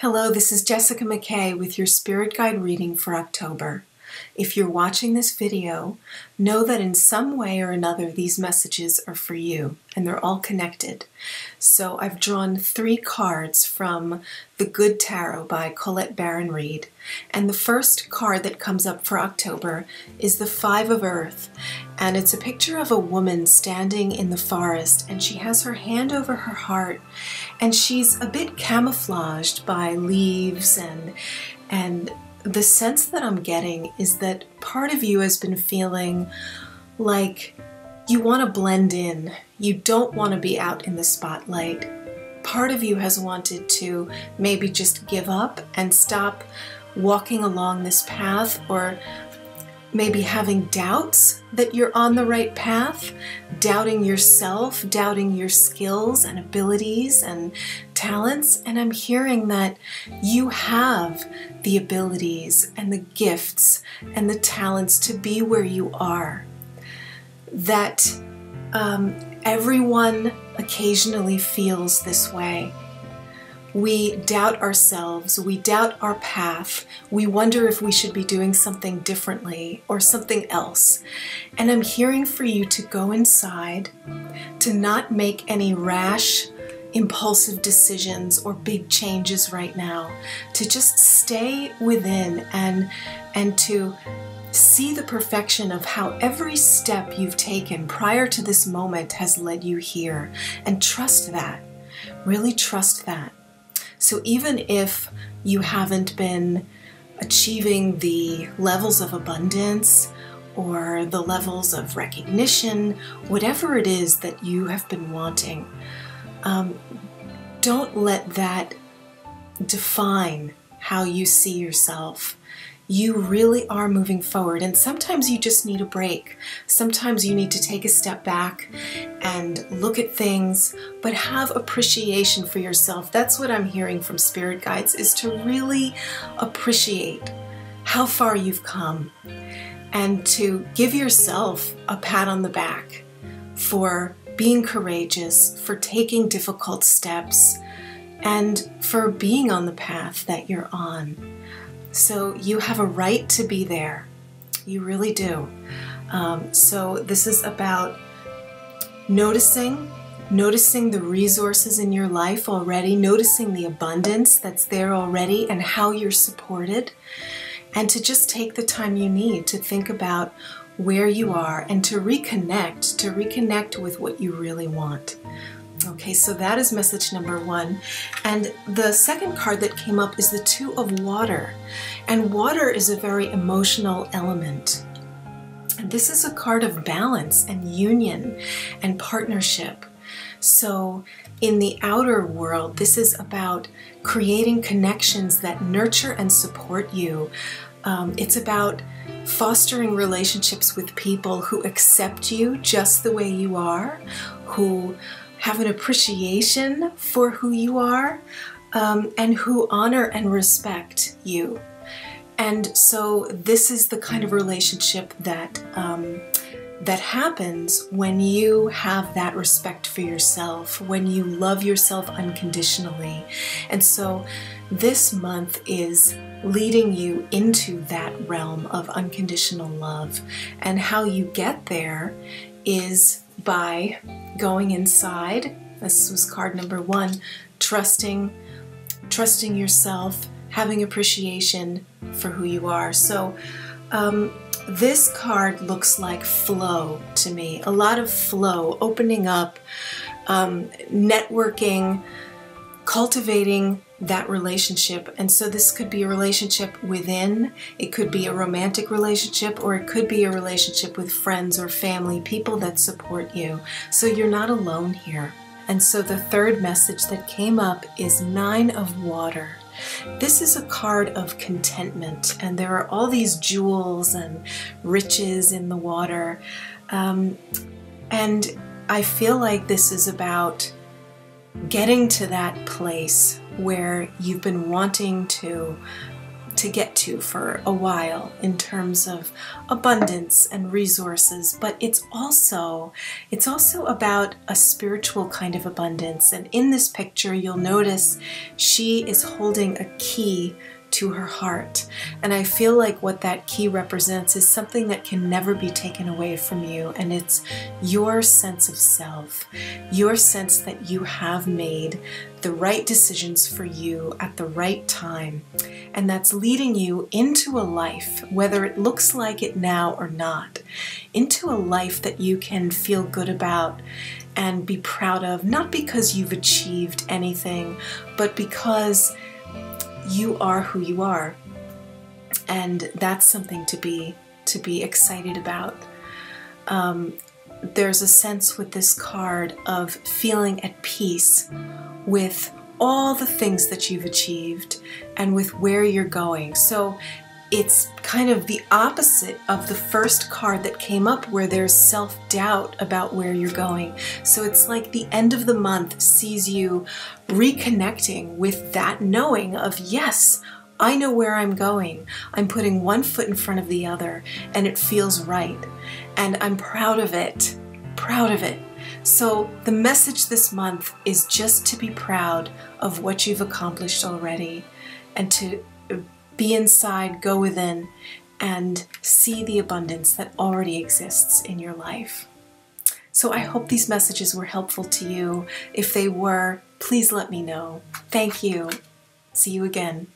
Hello, this is Jessica McKay with your Spirit Guide reading for October. If you're watching this video, know that in some way or another these messages are for you, and they're all connected. So I've drawn 3 cards from The Good Tarot by Colette Baron-Reid, and the first card that comes up for October is the 5 of Earth, and it's a picture of a woman standing in the forest, and she has her hand over her heart, and she's a bit camouflaged by leaves, and the sense that I'm getting is that part of you has been feeling like you want to blend in. You don't want to be out in the spotlight. Part of you has wanted to maybe just give up and stop walking along this path, or maybe having doubts that you're on the right path, doubting yourself, doubting your skills and abilities and talents. And I'm hearing that you have the abilities and the gifts and the talents to be where you are. That everyone occasionally feels this way. We doubt ourselves, we doubt our path, we wonder if we should be doing something differently or something else. And I'm hearing for you to go inside, to not make any rash, impulsive decisions or big changes right now, to just stay within and to see the perfection of how every step you've taken prior to this moment has led you here, and trust that. Really trust that. So even if you haven't been achieving the levels of abundance or the levels of recognition, whatever it is that you have been wanting, don't let that define how you see yourself. You really are moving forward, and sometimes you just need a break. Sometimes you need to take a step back and look at things, but have appreciation for yourself. That's what I'm hearing from spirit guides, is to really appreciate how far you've come and to give yourself a pat on the back for being courageous, for taking difficult steps, and for being on the path that you're on. So you have a right to be there. You really do. So this is about noticing the resources in your life already, noticing the abundance that's there already and how you're supported, and to just take the time you need to think about where you are and to reconnect with what you really want. Okay, so that is message number 1. And the second card that came up is the 2 of Water. And water is a very emotional element. And this is a card of balance and union and partnership. So in the outer world, this is about creating connections that nurture and support you. It's about fostering relationships with people who accept you just the way you are, who have an appreciation for who you are, and who honor and respect you. And so this is the kind of relationship that that happens when you have that respect for yourself, when you love yourself unconditionally. And so this month is leading you into that realm of unconditional love. And how you get there is by going inside. This was card number 1, trusting yourself, having appreciation for who you are. So this card looks like flow to me, a lot of flow, opening up, networking, cultivating that relationship. And so this could be a relationship within, it could be a romantic relationship, or it could be a relationship with friends or family, people that support you. So you're not alone here. And so the third message that came up is 9 of Water. This is a card of contentment, and there are all these jewels and riches in the water. And I feel like this is about getting to that place where you've been wanting to to get to for a while in terms of abundance and resources, but it's also about a spiritual kind of abundance. And in this picture, you'll notice she is holding a key to her heart. And I feel like what that key represents is something that can never be taken away from you. And it's your sense of self, your sense that you have made the right decisions for you at the right time. And that's leading you into a life, whether it looks like it now or not, into a life that you can feel good about and be proud of, not because you've achieved anything, but because you are who you are. And that's something to be excited about. There's a sense with this card of feeling at peace with all the things that you've achieved and with where you're going. So it's kind of the opposite of the first card that came up, where there's self-doubt about where you're going. So it's like the end of the month sees you reconnecting with that knowing of, yes, I know where I'm going. I'm putting one foot in front of the other, and it feels right. And I'm proud of it. Proud of it. So the message this month is just to be proud of what you've accomplished already, and to be inside, go within, and see the abundance that already exists in your life. So I hope these messages were helpful to you. If they were, please let me know. Thank you. See you again.